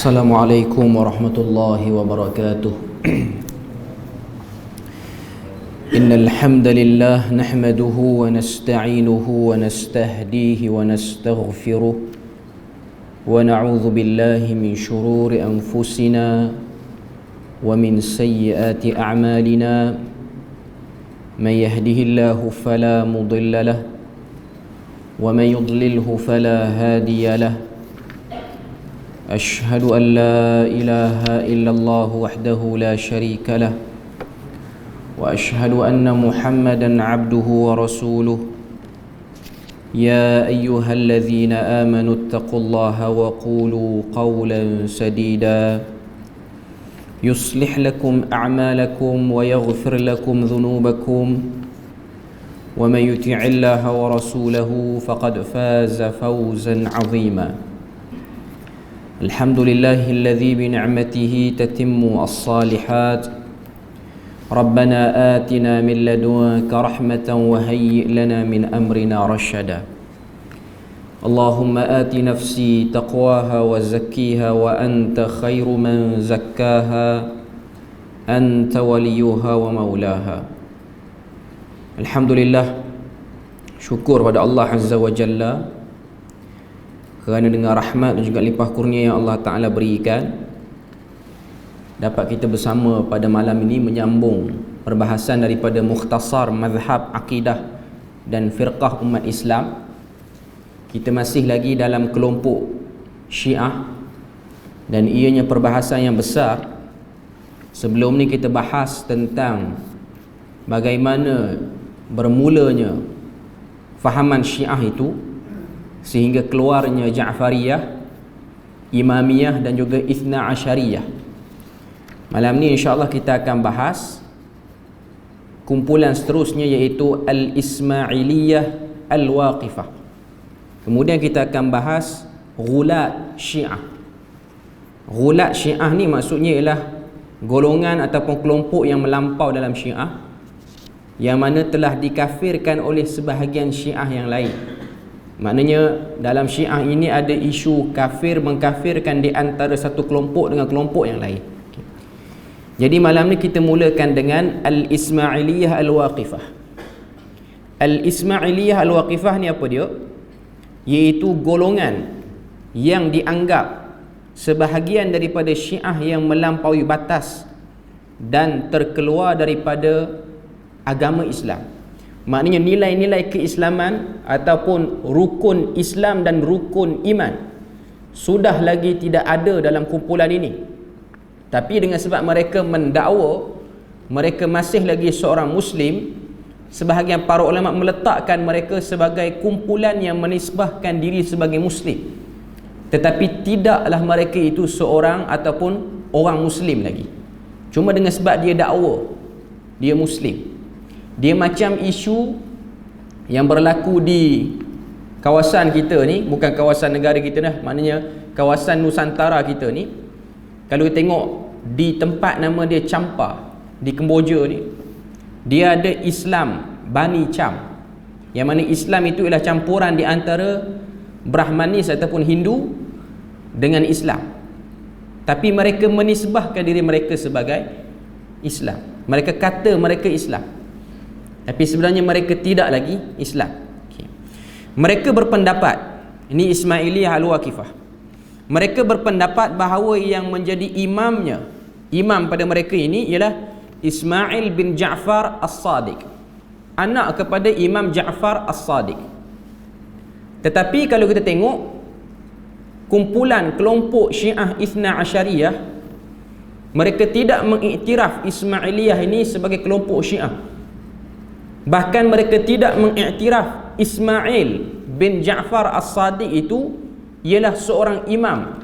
Assalamualaikum warahmatullahi wabarakatuh. Innal hamdalillah nahmaduhu wa nasta'inuhu wa nastahdihi wa nastaghfiruh wa na'udzu billahi min shururi anfusina wa min sayyiati a'malina. Man yahdihillahu fala mudilla lahu wa man yudlilhu fala hadiya lahu. أشهد أن لا إله إلا الله وحده لا شريك له وأشهد أن محمدا عبده ورسوله يا أيها الذين آمنوا اتقوا الله وقولوا قولا سديدا يصلح لكم أعمالكم ويغفر لكم ذنوبكم ومن يطع الله ورسوله فقد فاز فوزا عظيما. الحمد لله الذي بنعمته تتم الصالحات. ربنا آتنا من لدنك رحمة وهيئ لنا من أمرنا رشدا. اللهم آت نفسي تقواها وزكيها وأنت خير من زكاها أنت وليها ومولاها. الحمد لله, syukur pada Allah Azza wa Jalla kerana dengan rahmat dan juga limpah kurnia yang Allah Ta'ala berikan, dapat kita bersama pada malam ini menyambung perbahasan daripada mukhtasar mazhab, akidah dan firqah umat Islam. Kita masih lagi dalam kelompok Syiah dan ianya perbahasan yang besar. Sebelum ni kita bahas tentang bagaimana bermulanya fahaman Syiah itu sehingga keluarnya Ja'fariyah, Imamiyah dan juga Ithna Asyariyah. Malam ni insya-Allah kita akan bahas kumpulan seterusnya, iaitu Al-Ismailiyah Al-Waqifah. Kemudian kita akan bahas Ghulat Syiah. Ghulat Syiah ni maksudnya ialah golongan ataupun kelompok yang melampau dalam Syiah, yang mana telah dikafirkan oleh sebahagian Syiah yang lain. Maknanya dalam Syiah ini ada isu kafir mengkafirkan di antara satu kelompok dengan kelompok yang lain. Jadi malam ni kita mulakan dengan Al-Ismailiyah Al-Waqifah. Al-Ismailiyah Al-Waqifah ni apa dia? Iaitu golongan yang dianggap sebahagian daripada Syiah yang melampaui batas dan terkeluar daripada agama Islam. Maknanya nilai-nilai keislaman ataupun rukun Islam dan rukun iman sudah lagi tidak ada dalam kumpulan ini. Tapi dengan sebab mereka mendakwa mereka masih lagi seorang Muslim, sebahagian para ulama meletakkan mereka sebagai kumpulan yang menisbahkan diri sebagai Muslim, tetapi tidaklah mereka itu seorang ataupun orang Muslim lagi. Cuma dengan sebab dia dakwa dia Muslim. Dia macam isu yang berlaku di kawasan kita ni, bukan kawasan negara kita dah, maknanya kawasan Nusantara kita ni. Kalau kita tengok di tempat nama dia Champa di Kemboja ni, dia ada Islam Bani Cham, yang mana Islam itu ialah campuran di antara Brahmanis ataupun Hindu dengan Islam. Tapi mereka menisbahkan diri mereka sebagai Islam. Mereka kata mereka Islam, tapi sebenarnya mereka tidak lagi Islam. Mereka berpendapat, ini Ismailiyah Al-Waqifah, mereka berpendapat bahawa yang menjadi imam pada mereka ini ialah Ismail bin Ja'far As-Sadiq, anak kepada Imam Ja'far As-Sadiq. Tetapi kalau kita tengok kumpulan kelompok Syiah Ithna Asyariyah, mereka tidak mengiktiraf Ismailiyah ini sebagai kelompok Syiah. Bahkan mereka tidak mengiktiraf Ismail bin Ja'far As-Sadiq itu ialah seorang imam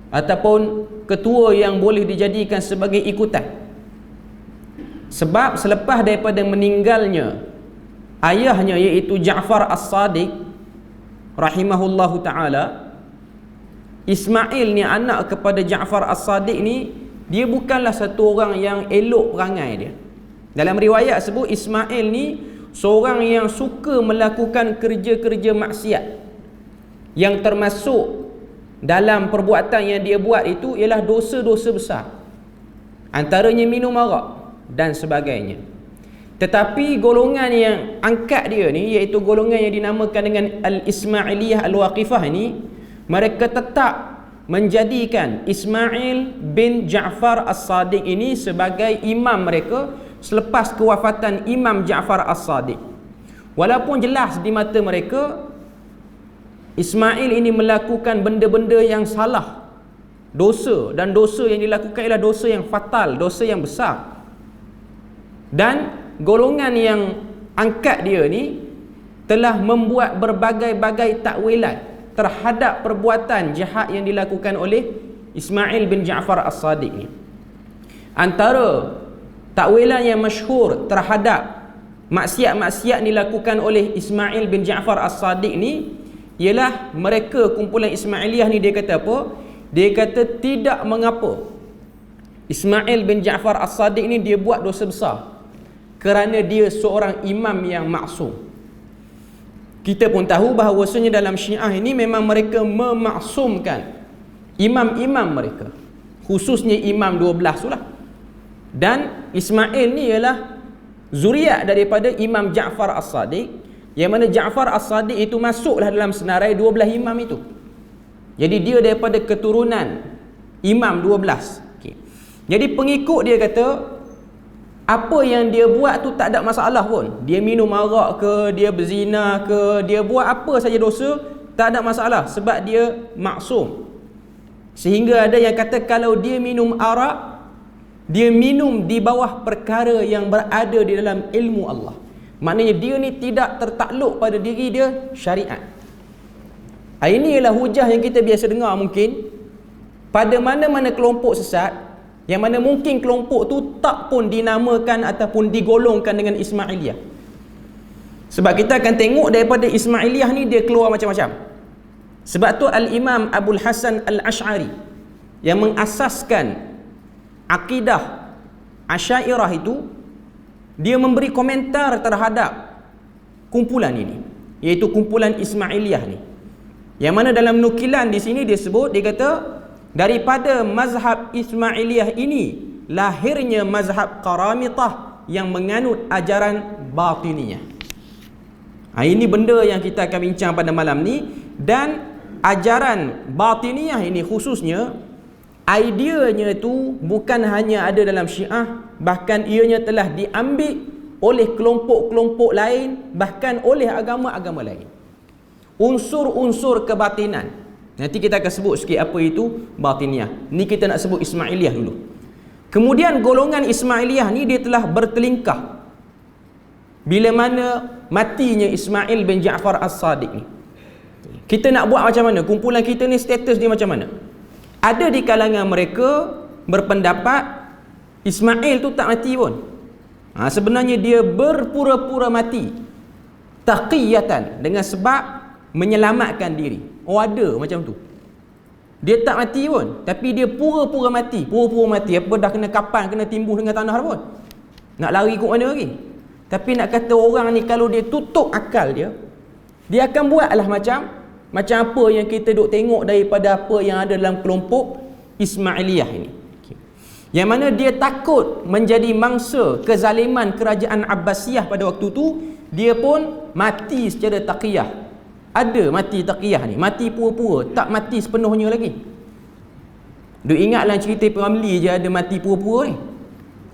ataupun ketua yang boleh dijadikan sebagai ikutan. Sebab selepas daripada meninggalnya ayahnya, iaitu Ja'far As-Sadiq rahimahullahu ta'ala, Ismail ni anak kepada Ja'far As-Sadiq ni, dia bukanlah satu orang yang elok perangai dia. Dalam riwayat sebut Ismail ni seorang yang suka melakukan kerja-kerja maksiat, yang termasuk dalam perbuatan yang dia buat itu ialah dosa-dosa besar, antaranya minum arak dan sebagainya. Tetapi golongan yang angkat dia ni, iaitu golongan yang dinamakan dengan Al-Ismailiyah Al-Waqifah ni, mereka tetap menjadikan Ismail bin Ja'far As-Sadiq ini sebagai imam mereka selepas kewafatan Imam Ja'far As-Sadiq. Walaupun jelas di mata mereka Ismail ini melakukan benda-benda yang salah, dosa, dan dosa yang dilakukan ialah dosa yang fatal, dosa yang besar. Dan golongan yang angkat dia ni telah membuat berbagai-bagai takwilan terhadap perbuatan jahat yang dilakukan oleh Ismail bin Ja'far As-Sadiq ni. Antara takwilan yang masyhur terhadap maksiat-maksiat dilakukan oleh Ismail bin Ja'far As-Sadiq ni ialah mereka, kumpulan Ismailiyah ni, dia kata apa? Dia kata tidak mengapa Ismail bin Ja'far As-Sadiq ni dia buat dosa besar, kerana dia seorang imam yang maksum. Kita pun tahu bahawasanya dalam Syiah ini memang mereka memaksumkan imam-imam mereka, khususnya imam 12 tu lah. Dan Ismail ni ialah zuriat daripada Imam Ja'far As-Sadiq, yang mana Ja'far As-Sadiq itu masuklah dalam senarai 12 imam itu. Jadi dia daripada keturunan imam 12. Okay. Jadi pengikut dia kata apa yang dia buat tu tak ada masalah pun. Dia minum arak ke, dia berzina ke, dia buat apa saja dosa, tak ada masalah sebab dia maksum. Sehingga ada yang kata kalau dia minum arak, dia minum di bawah perkara yang berada di dalam ilmu Allah. Maknanya dia ni tidak tertakluk pada diri dia syariat. Ini ialah hujah yang kita biasa dengar mungkin pada mana-mana kelompok sesat, yang mana mungkin kelompok tu tak pun dinamakan ataupun digolongkan dengan Ismailiyah. Sebab kita akan tengok daripada Ismailiyah ni dia keluar macam-macam. Sebab tu Al-Imam Abul Hasan Al-Ash'ari yang mengasaskan akidah Asy'ariyah itu, dia memberi komentar terhadap kumpulan ini, iaitu kumpulan Ismailiyah ni. Yang mana dalam nukilan di sini dia sebut, dia kata daripada mazhab Ismailiyah ini lahirnya mazhab Qaramitah yang menganut ajaran batiniyah. Ini benda yang kita akan bincang pada malam ni. Dan ajaran batiniyah ini khususnya, ideanya itu bukan hanya ada dalam Syiah, bahkan ianya telah diambil oleh kelompok-kelompok lain, bahkan oleh agama-agama lain. Unsur-unsur kebatinan. Nanti kita akan sebut sikit apa itu batiniyah. Ni kita nak sebut Ismailiyah dulu. Kemudian golongan Ismailiyah ni dia telah bertelingkah bila mana matinya Ismail bin Ja'far As-Sadiq ni. Kita nak buat macam mana? Kumpulan kita ni status dia macam mana? Ada di kalangan mereka berpendapat Ismail tu tak mati pun. Sebenarnya dia berpura-pura mati taqiyatan, dengan sebab menyelamatkan diri. Ada macam tu. Dia tak mati pun, tapi dia pura-pura mati. Pura-pura mati apa, dah kena kapan, kena timbun dengan tanah pun. Nak lari kot mana lagi? Tapi nak kata orang ni kalau dia tutup akal dia akan buatlah macam apa yang kita duk tengok daripada apa yang ada dalam kelompok Ismailiyah ini. Yang mana dia takut menjadi mangsa kezaliman kerajaan Abbasiyah pada waktu tu, dia pun mati secara taqiyah. Ada mati taqiyah ni, mati pura-pura, tak mati sepenuhnya lagi. Duk ingatlah cerita Ramli je ada mati pura-pura ni.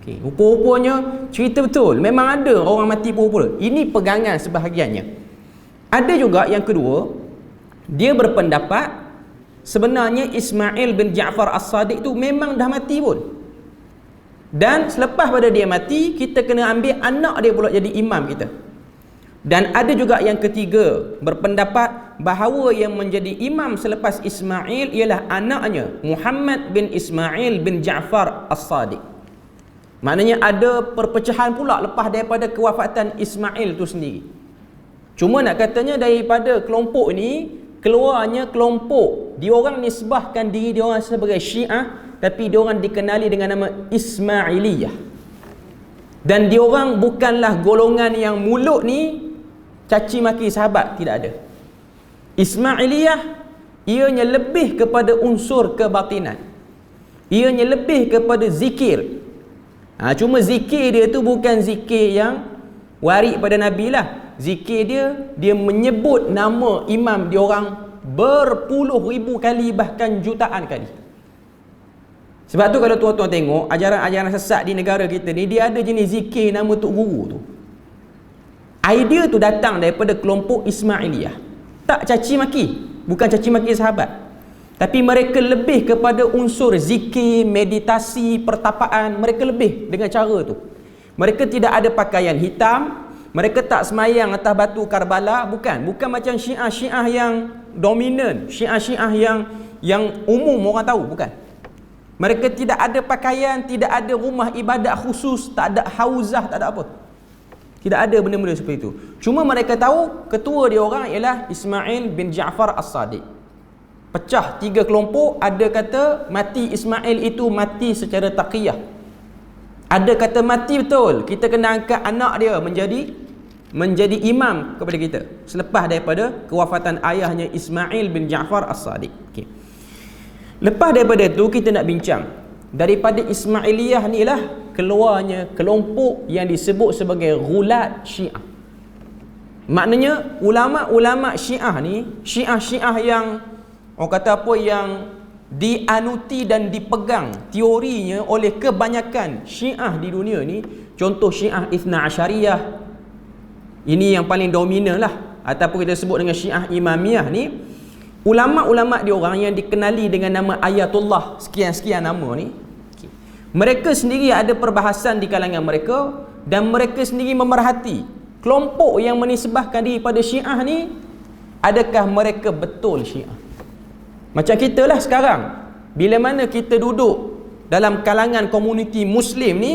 Rupa-rupanya cerita betul, memang ada orang mati pura-pura. Ini pegangan sebahagiannya. Ada juga yang kedua, dia berpendapat sebenarnya Ismail bin Ja'far As-Sadiq tu memang dah mati pun. Dan selepas pada dia mati, kita kena ambil anak dia pula jadi imam kita. Dan ada juga yang ketiga berpendapat bahawa yang menjadi imam selepas Ismail ialah anaknya Muhammad bin Ismail bin Ja'far As-Sadiq. Maknanya ada perpecahan pula lepas daripada kewafatan Ismail tu sendiri. Cuma nak katanya daripada kelompok ni keluarnya kelompok, diorang nisbahkan diri diorang sebagai Syiah, tapi diorang dikenali dengan nama Ismailiyah. Dan diorang bukanlah golongan yang mulut ni caci maki sahabat, tidak ada. Ismailiyah ianya lebih kepada unsur kebatinan, ianya lebih kepada zikir. Cuma zikir dia tu bukan zikir yang waris pada Nabi lah. Zikir dia menyebut nama imam diorang berpuluh ribu kali, bahkan jutaan kali. Sebab tu kalau tuan-tuan tengok ajaran-ajaran sesat di negara kita ni, dia ada jenis zikir nama Tok Guru tu. Idea tu datang daripada kelompok Ismailiyah. Tak caci maki, bukan caci maki sahabat, tapi mereka lebih kepada unsur zikir, meditasi, pertapaan. Mereka lebih dengan cara tu. Mereka tidak ada pakaian hitam, mereka tak semayang atas batu Karbala. Bukan macam Syiah yang dominan, Syiah yang umum orang tahu. Bukan. Mereka tidak ada pakaian, tidak ada rumah ibadat khusus, tak ada hauzah, tak ada apa. Tidak ada benda-benda seperti itu. Cuma mereka tahu ketua dia orang ialah Ismail bin Ja'far As-Sadiq. Pecah 3 kelompok. Ada kata mati Ismail itu mati secara taqiyah. Ada kata mati betul, kita kena angkat anak dia menjadi imam kepada kita selepas daripada kewafatan ayahnya Ismail bin Ja'far As-Sadiq. Okay. Lepas daripada itu kita nak bincang daripada Ismailiyah ni lah keluarnya kelompok yang disebut sebagai Ghulat Syiah. Maknanya ulama-ulama Syiah ni, Syiah yang orang kata apa, yang dianuti dan dipegang teorinya oleh kebanyakan Syiah di dunia ni. Contoh Syiah Ithna Asyariyah, ini yang paling dominan lah, ataupun kita sebut dengan Syiah Imamiyah ni. Ulama-ulama diorang yang dikenali dengan nama Ayatullah sekian-sekian nama ni, mereka sendiri ada perbahasan di kalangan mereka, dan mereka sendiri memerhati kelompok yang menisbahkan diri pada Syiah ni, adakah mereka betul Syiah. Macam kita lah sekarang, bila mana kita duduk dalam kalangan komuniti Muslim ni,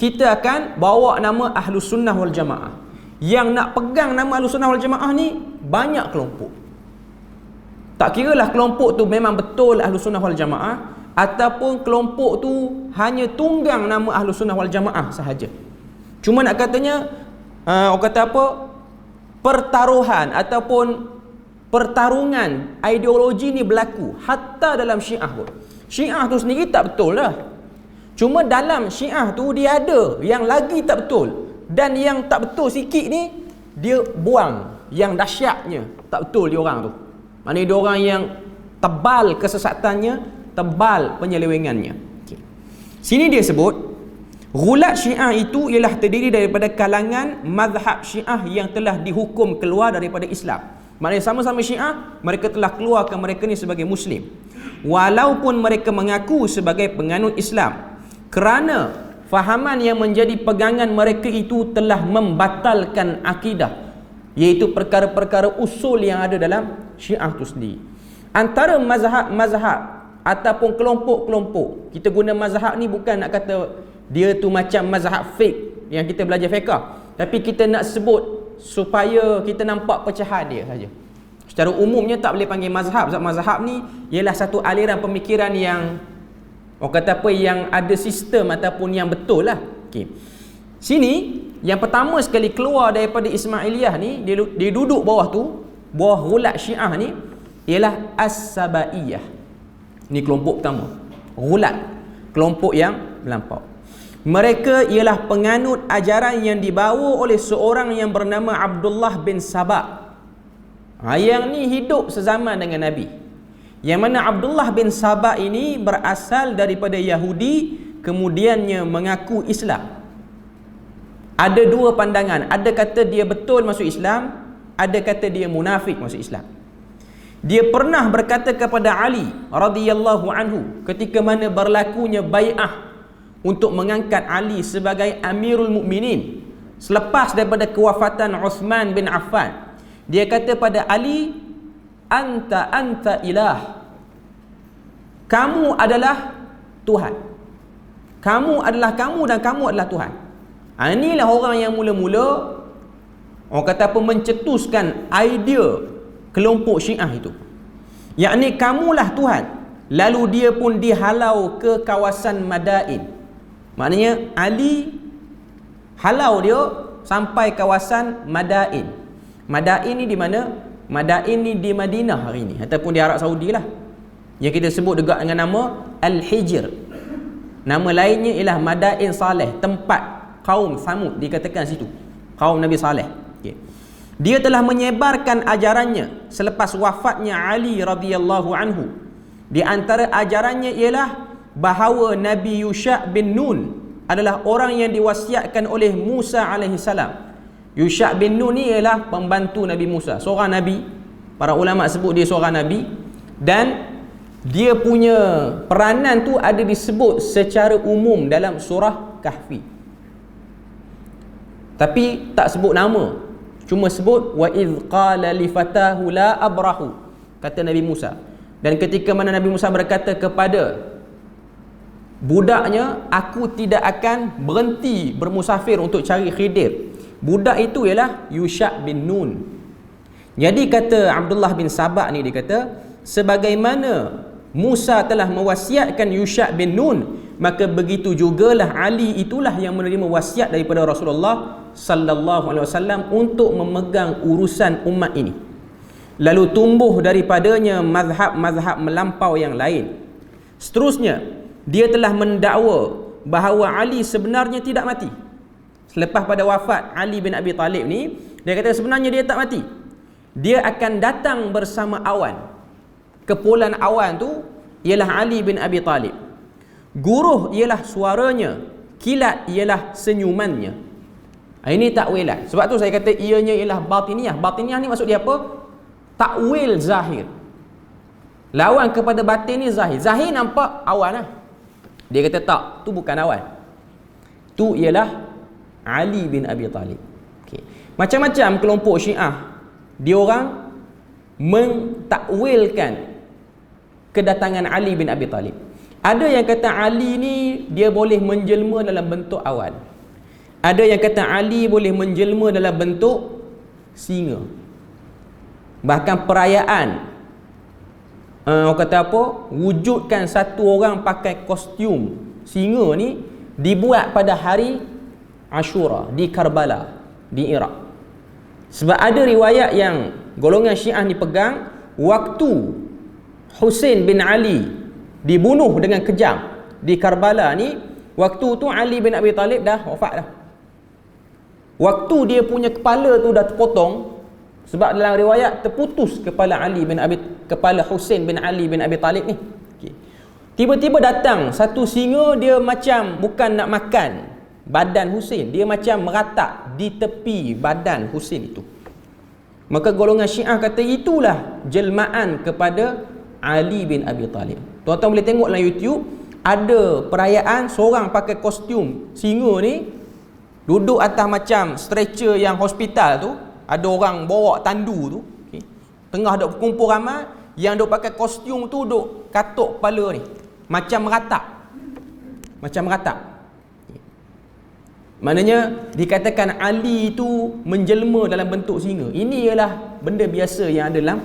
kita akan bawa nama Ahlus Sunnah wal Jamaah. Yang nak pegang nama Ahlus Sunnah wal Jamaah ni banyak kelompok. Tak kira lah kelompok tu memang betul Ahlus Sunnah wal Jamaah, ataupun kelompok tu hanya tunggang nama Ahlus Sunnah wal Jamaah sahaja. Cuma nak katanya orang kata apa, pertaruhan ataupun pertarungan ideologi ni berlaku hatta dalam Syiah pun. Syiah tu sendiri tak betul lah, cuma dalam Syiah tu dia ada yang lagi tak betul, dan yang tak betul sikit ni dia buang yang dahsyatnya tak betul dia orang tu. Maknanya dia orang yang tebal kesesatannya, tebal penyelewengannya. Okay. Sini dia sebut Ghulat Syiah itu ialah terdiri daripada kalangan mazhab Syiah yang telah dihukum keluar daripada Islam. Maknanya sama-sama Syiah, mereka telah keluarkan mereka ni sebagai Muslim, walaupun mereka mengaku sebagai penganut Islam, kerana fahaman yang menjadi pegangan mereka itu telah membatalkan akidah, iaitu perkara-perkara usul yang ada dalam Syiah tu sendiri. Antara mazhab ataupun kelompok-kelompok, kita guna mazhab ni bukan nak kata dia tu macam mazhab fake yang kita belajar fiqh, tapi kita nak sebut supaya kita nampak pecahan dia saja. Secara umumnya tak boleh panggil mazhab, sebab mazhab ni ialah satu aliran pemikiran yang orang kata apa, yang ada sistem ataupun yang betul lah. Okay. Sini yang pertama sekali keluar daripada Ismailiyah ni, dia duduk bawah tu, bawah Ghulat Syiah ni, ialah As-Sabaiyah. Ni kelompok pertama, Ghulat, kelompok yang melampau. Mereka ialah penganut ajaran yang dibawa oleh seorang yang bernama Abdullah bin Saba. Yang ni hidup sezaman dengan Nabi. Yang mana Abdullah bin Saba ini berasal daripada Yahudi, kemudiannya mengaku Islam. Ada dua pandangan, ada kata dia betul masuk Islam, ada kata dia munafik masuk Islam. Dia pernah berkata kepada Ali radhiyallahu anhu ketika mana berlakunya bai'ah untuk mengangkat Ali sebagai Amirul Mukminin selepas daripada kewafatan Uthman bin Affan. Dia kata pada Ali, anta ilah, kamu adalah Tuhan, kamu adalah kamu dan kamu adalah Tuhan. Inilah orang yang mula-mula orang kata apa, mencetuskan idea kelompok Syiah itu, yakni kamulah Tuhan. Lalu dia pun dihalau ke kawasan Madain. Maknanya Ali halau dia sampai kawasan Madain. Madain ni di mana? Madain ni di Madinah hari ni ataupun di Arab Saudi lah, yang kita sebut juga dengan nama Al-Hijr. Nama lainnya ialah Madain Saleh, tempat kaum Samud dikatakan situ, kaum Nabi Saleh. Okay. Dia telah menyebarkan ajarannya selepas wafatnya Ali radhiyallahu anhu. Di antara ajarannya ialah bahawa Nabi Yusha' bin Nun adalah orang yang diwasiatkan oleh Musa alaihi salam. Yusha' bin Nun ni ialah pembantu Nabi Musa, seorang Nabi. Para ulama sebut dia seorang Nabi, dan dia punya peranan tu ada disebut secara umum dalam surah Kahfi, tapi tak sebut nama, cuma sebut wa idh qala li fatahu la abrahu, kata Nabi Musa. Dan ketika mana Nabi Musa berkata kepada budaknya, aku tidak akan berhenti bermusafir untuk cari Khidir. Budak itu ialah Yusha' bin Nun. Jadi kata Abdullah bin Sabah ni, dia kata sebagaimana Musa telah mewasiatkan Yusha' bin Nun, maka begitu jugalah Ali itulah yang menerima wasiat daripada Rasulullah sallallahu alaihi wasallam untuk memegang urusan umat ini. Lalu tumbuh daripadanya mazhab-mazhab melampau yang lain. Seterusnya, dia telah mendakwa bahawa Ali sebenarnya tidak mati. Selepas pada wafat Ali bin Abi Talib ni, dia kata sebenarnya dia tak mati. Dia akan datang bersama awan. Kepulan awan tu ialah Ali bin Abi Talib. Guruh ialah suaranya, kilat ialah senyumannya. Ini takwilan. Sebab tu saya kata ianya ialah batiniyah. Batiniyah ni maksud dia apa? Takwil zahir. Lawan kepada batin ni zahir. Zahir nampak awan lah. Dia kata tak, tu bukan awan. Tu ialah Ali bin Abi Talib. Okay. Macam-macam kelompok Syiah, dia orang mentakwilkan kedatangan Ali bin Abi Talib. Ada yang kata Ali ni dia boleh menjelma dalam bentuk awan. Ada yang kata Ali boleh menjelma dalam bentuk singa. Bahkan perayaan orang kata apa, wujudkan satu orang pakai kostum singa ni dibuat pada hari Ashura di Karbala di Iraq. Sebab ada riwayat yang golongan Syiah ni pegang, waktu Husain bin Ali dibunuh dengan kejam di Karbala ni, waktu tu Ali bin Abi Talib dah wafat dah. Waktu dia punya kepala tu dah terpotong, sebab dalam riwayat terputus kepala kepala Husain bin Ali bin Abi Talib ni. Okay. Tiba-tiba datang satu singa, dia macam bukan nak makan badan Husain, dia macam meratak di tepi badan Husain itu. Maka golongan Syiah kata itulah jelmaan kepada Ali bin Abi Talib. Tuan-tuan boleh tengok dalam YouTube, ada perayaan seorang pakai kostum singa ni duduk atas macam stretcher yang hospital tu, ada orang bawa tandu tu, okay. Tengah duk berkumpul ramai, yang duk pakai kostum tu duk katuk kepala ni macam meratak. Macam meratak. Okay. Maknanya dikatakan Ali itu menjelma dalam bentuk singa. Ini ialah benda biasa yang ada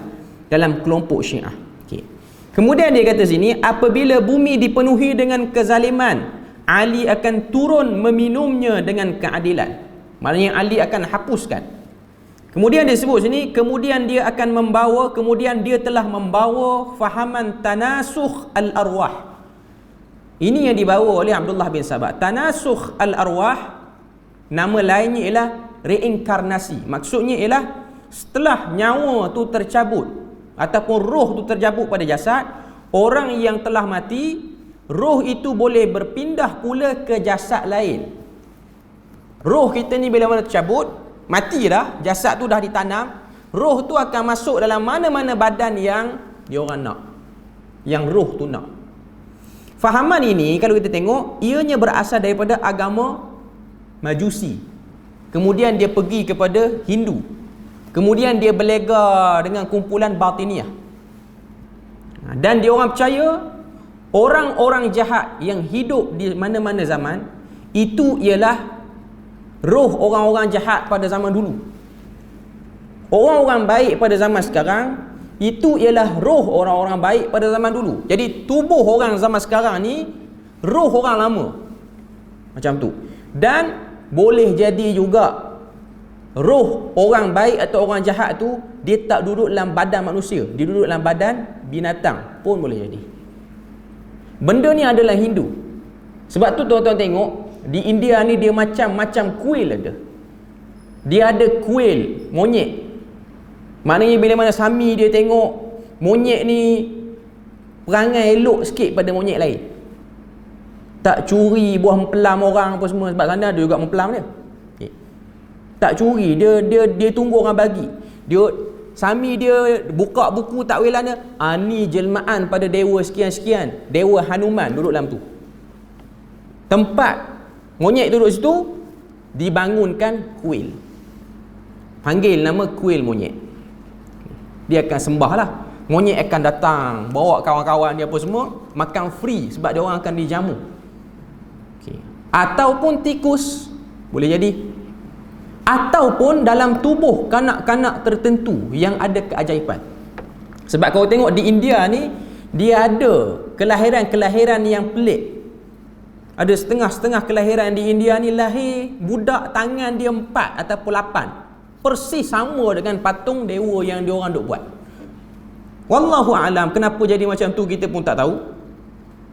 dalam kelompok Syiah. Okay. Kemudian dia kata sini, apabila bumi dipenuhi dengan kezaliman, Ali akan turun meminumnya dengan keadilan. Maknanya Ali akan hapuskan. Kemudian dia sebut sini, kemudian dia telah membawa fahaman tanasukh al-arwah. Ini yang dibawa oleh Abdullah bin Sabah. Tanasukh al-arwah, nama lainnya ialah reinkarnasi. Maksudnya ialah setelah nyawa tu tercabut ataupun roh tu tercabut pada jasad, orang yang telah mati, roh itu boleh berpindah pula ke jasad lain. Roh kita ni bila mana tercabut, mati dah, jasad tu dah ditanam, roh tu akan masuk dalam mana-mana badan yang dia orang nak, yang roh tu nak. Fahaman ini kalau kita tengok, ianya berasal daripada agama Majusi. Kemudian dia pergi kepada Hindu. Kemudian dia berlega dengan kumpulan Batiniyah. Dan dia orang percaya orang-orang jahat yang hidup di mana-mana zaman itu ialah roh orang-orang jahat pada zaman dulu. Orang-orang baik pada zaman sekarang itu ialah roh orang-orang baik pada zaman dulu. Jadi tubuh orang zaman sekarang ni roh orang lama. Macam tu. Dan boleh jadi juga roh orang baik atau orang jahat tu dia tak duduk dalam badan manusia, dia duduk dalam badan binatang pun boleh jadi. Benda ni adalah Hindu. Sebab tu tuan-tuan tengok di India ni dia macam-macam kuil ada. Dia ada kuil monyet. Maknanya bila mana Sami dia tengok monyet ni perangai elok sikit pada monyet lain, tak curi buah mempelam orang apa semua, sebab sana ada juga mempelam dia. Okay. Tak curi, dia tunggu orang bagi. Sami dia buka buku takwilan dia, ni jelmaan pada dewa sekian-sekian, dewa Hanuman duduk dalam tu. Tempat monyet duduk situ dibangunkan kuil. Panggil nama kuil monyet. Dia akan sembah lah. Monyet akan datang, bawa kawan-kawan dia apa semua, makan free sebab dia orang akan dijamu. Okay. Ataupun tikus, boleh jadi. Ataupun dalam tubuh kanak-kanak tertentu yang ada keajaiban. Sebab kalau tengok di India ni, dia ada kelahiran-kelahiran yang pelik. Ada setengah-setengah kelahiran di India ni lahir budak tangan dia 4 ataupun 8, persis sama dengan patung dewa yang diorang duk buat. Wallahu alam, kenapa jadi macam tu kita pun tak tahu.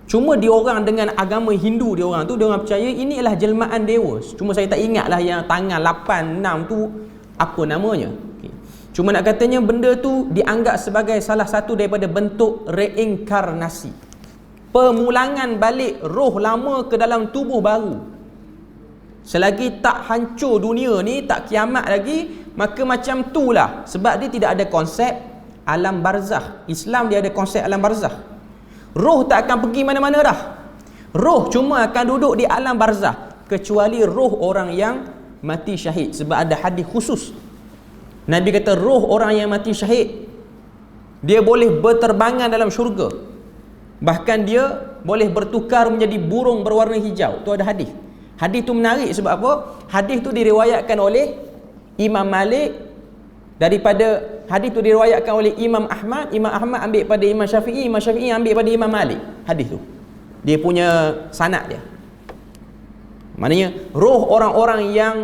Cuma diorang dengan agama Hindu diorang percaya ini adalah jelmaan dewa. Cuma saya tak ingatlah yang tangan 8, 6 tu apa namanya. Okay. Cuma nak katanya benda tu dianggap sebagai salah satu daripada bentuk reinkarnasi, pemulangan balik roh lama ke dalam tubuh baru. Selagi tak hancur dunia ni, tak kiamat lagi, maka macam itulah. Sebab dia tidak ada konsep alam barzakh. Islam dia ada konsep alam barzakh. Roh tak akan pergi mana-mana dah. Roh cuma akan duduk di alam barzakh, kecuali roh orang yang mati syahid. Sebab ada hadis khusus, Nabi kata roh orang yang mati syahid dia boleh berterbangan dalam syurga, bahkan dia boleh bertukar menjadi burung berwarna hijau. Tu ada hadis. Hadis tu menarik sebab apa? Hadis tu diriwayatkan oleh Imam Malik. Daripada hadis tu diriwayatkan oleh Imam Ahmad, Imam Ahmad ambil pada Imam Syafi'i, Imam Syafi'i ambil pada Imam Malik. Hadis tu dia punya sanad dia. Maknanya roh orang-orang yang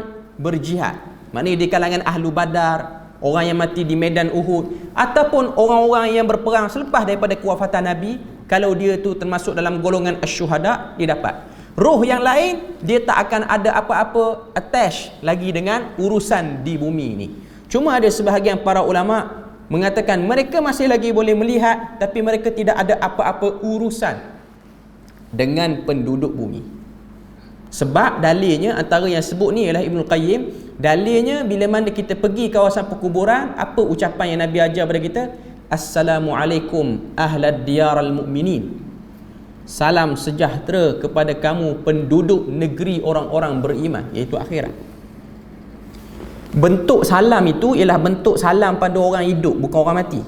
berjihad, maknanya di kalangan ahlu Badar, orang yang mati di medan Uhud, ataupun orang-orang yang berperang selepas daripada kewafatan Nabi, kalau dia tu termasuk dalam golongan asyuhada, dia dapat. Roh yang lain dia tak akan ada apa-apa attach lagi dengan urusan di bumi ni. Cuma ada sebahagian para ulama mengatakan mereka masih lagi boleh melihat, tapi mereka tidak ada apa-apa urusan dengan penduduk bumi. Sebab dalilnya, antara yang sebut ni ialah Ibnul Qayyim, dalilnya bila mana kita pergi kawasan perkuburan, apa ucapan yang Nabi ajar pada kita? Assalamualaikum ahlad diyaral mu'minin. Salam sejahtera kepada kamu penduduk negeri orang-orang beriman, iaitu akhirat. Bentuk salam itu ialah bentuk salam pada orang hidup, bukan orang mati.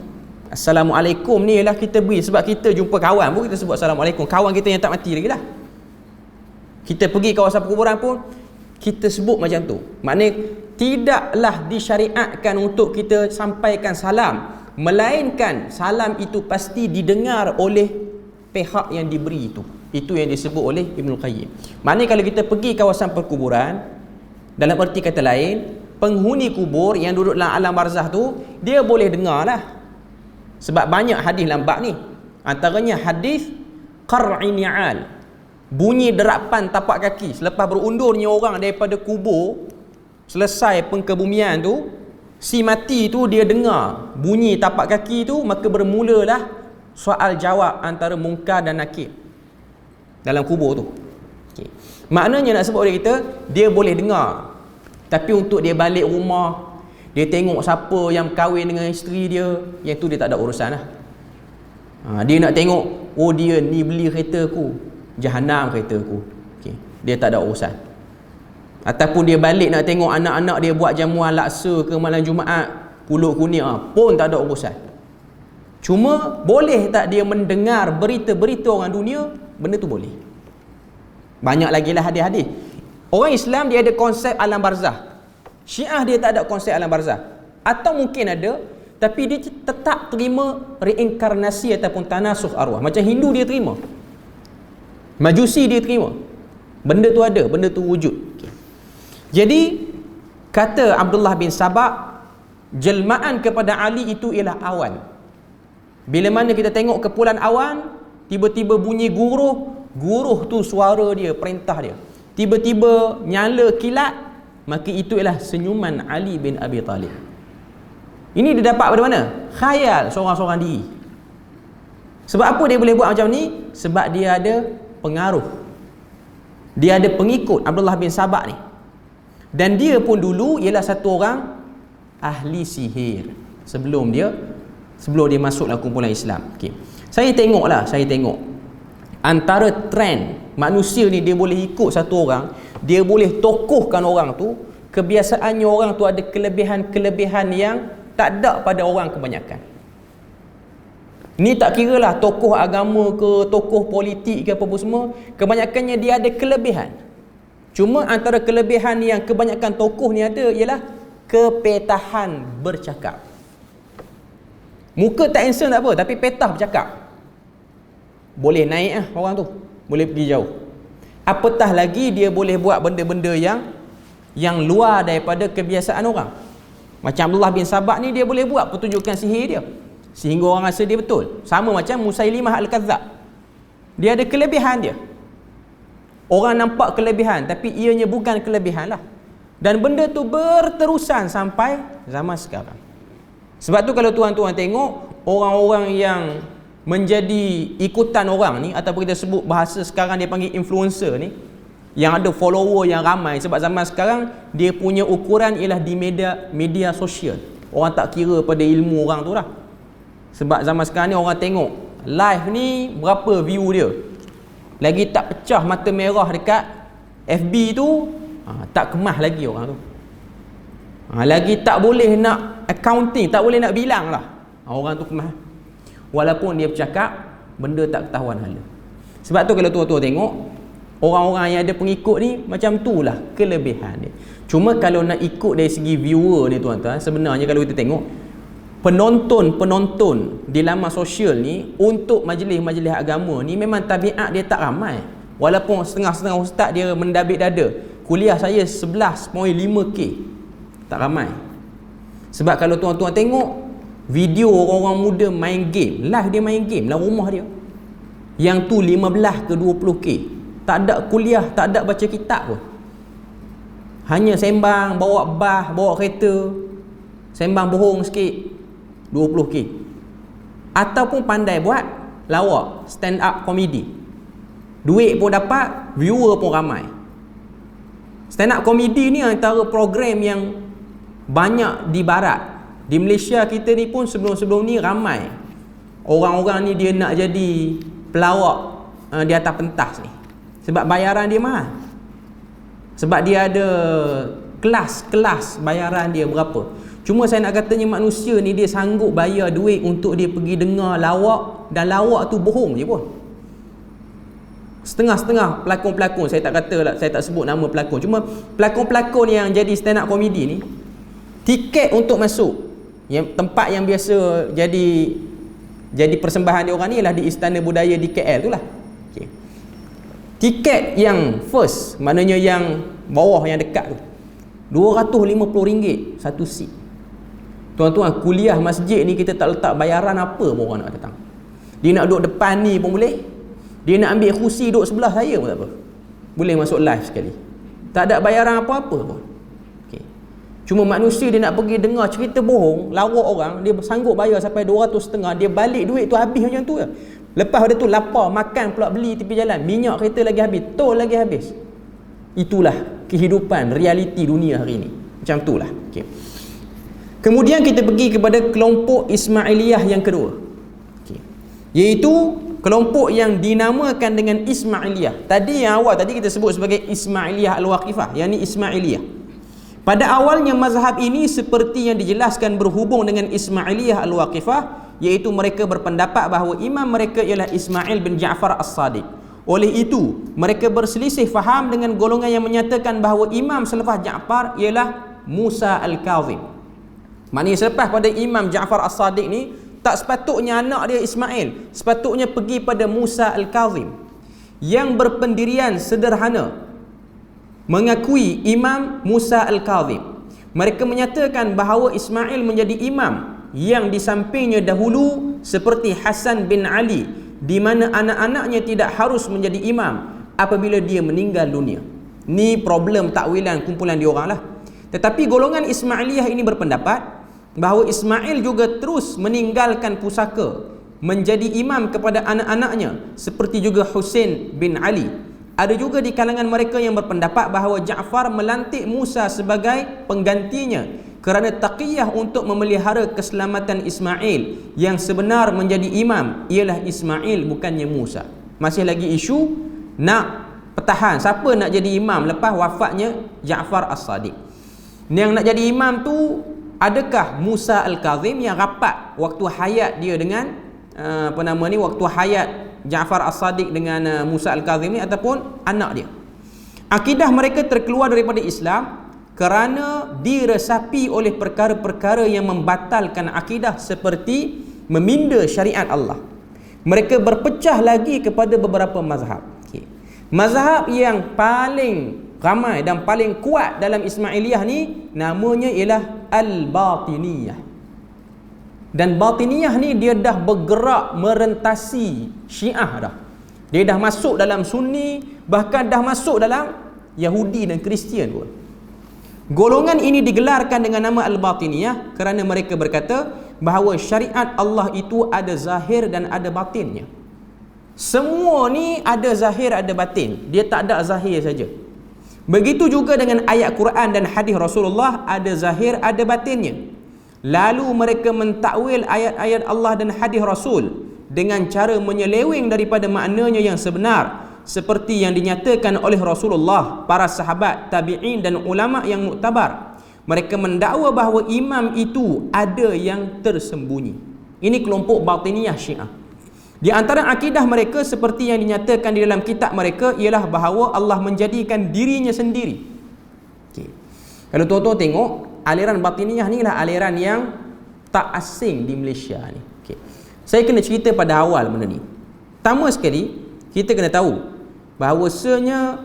Assalamualaikum ni ialah kita beri, sebab kita jumpa kawan pun kita sebut Assalamualaikum. Kawan kita yang tak mati lagi lah, kita pergi kawasan perkuburan pun kita sebut macam tu. Maknanya tidaklah disyariatkan untuk kita sampaikan salam, melainkan salam itu pasti didengar oleh pihak yang diberi itu. Itu yang disebut oleh Ibnul Qayyim. Maknanya kalau kita pergi kawasan perkuburan, dalam erti kata lain, penghuni kubur yang duduk dalam alam barzakh tu dia boleh dengar lah. Sebab banyak hadis dalam bab ni. Antaranya hadis qar'i ni'al, bunyi derapan tapak kaki selepas berundurnya orang daripada kubur, selesai pengkebumian tu, si mati tu dia dengar bunyi tapak kaki tu, maka bermulalah soal jawab antara mungkar dan nakir dalam kubur tu. Okay. Maknanya nak sebut oleh kita, dia boleh dengar. Tapi untuk dia balik rumah, dia tengok siapa yang kahwin dengan isteri dia, yang tu dia tak ada urusan lah. Dia nak tengok, oh dia ni beli kereta aku, Jahannam kereta aku. Okay. Dia tak ada urusan. Ataupun dia balik nak tengok anak-anak dia buat jamuan laksa ke malam Jumaat, pulut kuning, pun tak ada urusan. Cuma boleh tak dia mendengar berita-berita orang dunia? Benda tu boleh. Banyak lagi lah hadis-hadis. Orang Islam dia ada konsep alam barzakh. Syiah dia tak ada konsep alam barzakh. Atau mungkin ada, tapi dia tetap terima reinkarnasi ataupun tanasuh arwah. Macam Hindu dia terima, Majusi dia terima. Benda tu ada, benda tu wujud. Okay. Jadi Kata Abdullah bin Sabah, jelmaan kepada Ali itu ialah awan. Bila mana kita tengok kepulan awan, tiba-tiba bunyi guruh tu suara dia, perintah dia. Tiba-tiba nyala kilat, maka itu ialah senyuman Ali bin Abi Talib. Ini dia dapat pada mana? Khayal seorang-seorang diri. Sebab apa dia boleh buat macam ni? Sebab dia ada pengaruh. Dia ada pengikut, Abdullah bin Sabah ni. Dan dia pun dulu ialah satu orang ahli sihir sebelum dia masuk dalam kumpulan Islam. Okay. Saya tengok antara trend manusia ni, dia boleh ikut satu orang, dia boleh tokohkan orang tu. Kebiasaannya orang tu ada kelebihan-kelebihan yang tak ada pada orang kebanyakan. Ni tak kira lah tokoh agama ke, tokoh politik ke apa pun semua, kebanyakannya dia ada kelebihan. Cuma antara kelebihan yang kebanyakan tokoh ni ada ialah kepetahan bercakap. Muka tak handsome tak apa, tapi petah bercakap. Boleh naik lah orang tu, boleh pergi jauh. Apatah lagi dia boleh buat benda-benda yang luar daripada kebiasaan orang. Macam Abdullah bin Sabah ni, dia boleh buat pertunjukan sihir dia sehingga orang rasa dia betul. Sama macam Musailimah Al-Kadzab. Dia ada kelebihan dia. Orang nampak kelebihan, tapi ianya bukan kelebihan lah. Dan benda tu berterusan sampai zaman sekarang. Sebab tu kalau tuan-tuan tengok, orang-orang yang menjadi ikutan orang ni, ataupun kita sebut bahasa sekarang dia panggil influencer ni, yang ada follower yang ramai. Sebab zaman sekarang dia punya ukuran ialah di media sosial. Orang tak kira pada ilmu orang tu lah. Sebab zaman sekarang ni orang tengok live ni berapa view dia, lagi tak pecah mata merah dekat FB tu, tak kemah lagi orang tu. Lagi tak boleh nak accounting, tak boleh nak bilang lah, orang tu kemah. Walaupun dia bercakap, benda tak ketahuan hala. Sebab tu kalau tuan-tuan tengok, orang-orang yang ada pengikut ni, macam tu lah kelebihan dia. Cuma kalau nak ikut dari segi viewer ni tuan-tuan, sebenarnya kalau kita tengok, penonton di laman sosial ni untuk majlis-majlis agama ni memang tabiat dia tak ramai. Walaupun setengah-setengah ustaz dia mendabik dada, kuliah saya 11.5k, tak ramai. Sebab kalau tuan-tuan tengok video orang-orang muda main game, live dia main game dalam rumah dia, yang tu 15 ke 20k, tak ada kuliah, tak ada baca kitab pun, hanya sembang, bawa bas, bawa kereta, sembang bohong sikit, 20k. Ataupun pandai buat lawak, stand up comedy, duit pun dapat, viewer pun ramai. Stand up comedy ni antara program yang banyak di barat. Di Malaysia kita ni pun sebelum-sebelum ni ramai orang-orang ni dia nak jadi pelawak di atas pentas ni. Sebab bayaran dia mahal. Sebab dia ada kelas-kelas bayaran dia berapa. Cuma saya nak katanya manusia ni dia sanggup bayar duit untuk dia pergi dengar lawak, dan lawak tu bohong je pun. Setengah-setengah pelakon-pelakon, saya tak kata lah, saya tak sebut nama pelakon, cuma pelakon-pelakon yang jadi stand up comedy ni, tiket untuk masuk tempat yang biasa jadi persembahan dia orang ni ialah di Istana Budaya di KL tu lah. Okay. Tiket yang first, maknanya yang bawah yang dekat tu, RM250 satu seat. Tuan-tuan, kuliah masjid ni kita tak letak bayaran apa pun orang nak datang. Dia nak duduk depan ni pun boleh, dia nak ambil kursi duduk sebelah saya pun tak apa, boleh masuk live sekali, tak ada bayaran apa-apa pun. Okay. Cuma manusia dia nak pergi dengar cerita bohong, lawak orang, dia sanggup bayar sampai 250, dia balik duit tu habis macam tu je. Lepas pada tu lapar, makan pula beli tepi jalan, minyak kereta lagi habis, tol lagi habis. Itulah kehidupan, realiti dunia hari ni. Macam itulah. Okay. Kemudian kita pergi kepada kelompok Ismailiyah yang kedua. Okay. Iaitu kelompok yang dinamakan dengan Ismailiyah. Tadi yang awal tadi kita sebut sebagai Ismailiyah Al-Waqifah, yang ni Ismailiyah. Pada awalnya mazhab ini seperti yang dijelaskan berhubung dengan Ismailiyah Al-Waqifah, iaitu mereka berpendapat bahawa imam mereka ialah Ismail bin Ja'far As-Sadiq. Oleh itu, mereka berselisih faham dengan golongan yang menyatakan bahawa imam selepas Ja'far ialah Musa Al-Kazim. Maknanya selepas pada Imam Ja'far As-Sadiq ni, tak sepatutnya anak dia Ismail, sepatutnya pergi pada Musa Al-Kazim yang berpendirian sederhana, mengakui Imam Musa Al-Kazim. Mereka menyatakan bahawa Ismail menjadi imam yang di sampingnya dahulu seperti Hasan bin Ali, di mana anak-anaknya tidak harus menjadi imam apabila dia meninggal dunia. Ni problem takwilan kumpulan diorang lah. Tetapi golongan Ismailiyah ini berpendapat bahawa Ismail juga terus meninggalkan pusaka menjadi imam kepada anak-anaknya seperti juga Husain bin Ali. Ada juga di kalangan mereka yang berpendapat bahawa Ja'far melantik Musa sebagai penggantinya kerana taqiyah untuk memelihara keselamatan Ismail. Yang sebenar menjadi imam ialah Ismail, bukannya Musa. Masih lagi isu nak pertahan siapa nak jadi imam lepas wafatnya Ja'far As-Sadiq. Yang nak jadi imam tu adakah Musa Al-Kazim yang rapat waktu hayat dia dengan waktu hayat Ja'far As-Sadiq dengan Musa Al-Kazim ni, ataupun anak dia? Akidah mereka terkeluar daripada Islam kerana diresapi oleh perkara-perkara yang membatalkan akidah seperti meminda syariat Allah. Mereka berpecah lagi kepada beberapa mazhab. Mazhab yang paling ramai dan paling kuat dalam Ismailiyah ni namanya ialah Al-Batiniyah. Dan Batiniyah ni dia dah bergerak merentasi Syiah dah. Dia dah masuk dalam Sunni, bahkan dah masuk dalam Yahudi dan Kristian pun. Golongan ini digelarkan dengan nama Al-Batiniyah kerana mereka berkata bahawa syariat Allah itu ada zahir dan ada batinnya. Semua ni ada zahir ada batin. Dia tak ada zahir saja. Begitu juga dengan ayat Quran dan hadis Rasulullah, ada zahir ada batinnya. Lalu mereka mentakwil ayat-ayat Allah dan hadis Rasul dengan cara menyeleweng daripada maknanya yang sebenar, seperti yang dinyatakan oleh Rasulullah, para sahabat, tabi'in dan ulama yang muktabar. Mereka mendakwa bahawa imam itu ada yang tersembunyi. Ini kelompok Batiniyah Syiah. Di antara akidah mereka seperti yang dinyatakan di dalam kitab mereka ialah bahawa Allah menjadikan dirinya sendiri. Okay. Kalau tuan-tuan tengok, aliran Batiniyah ni lah aliran yang tak asing di Malaysia ni. Okay. Saya kena cerita pada awal benda ni. Pertama sekali, kita kena tahu bahawasanya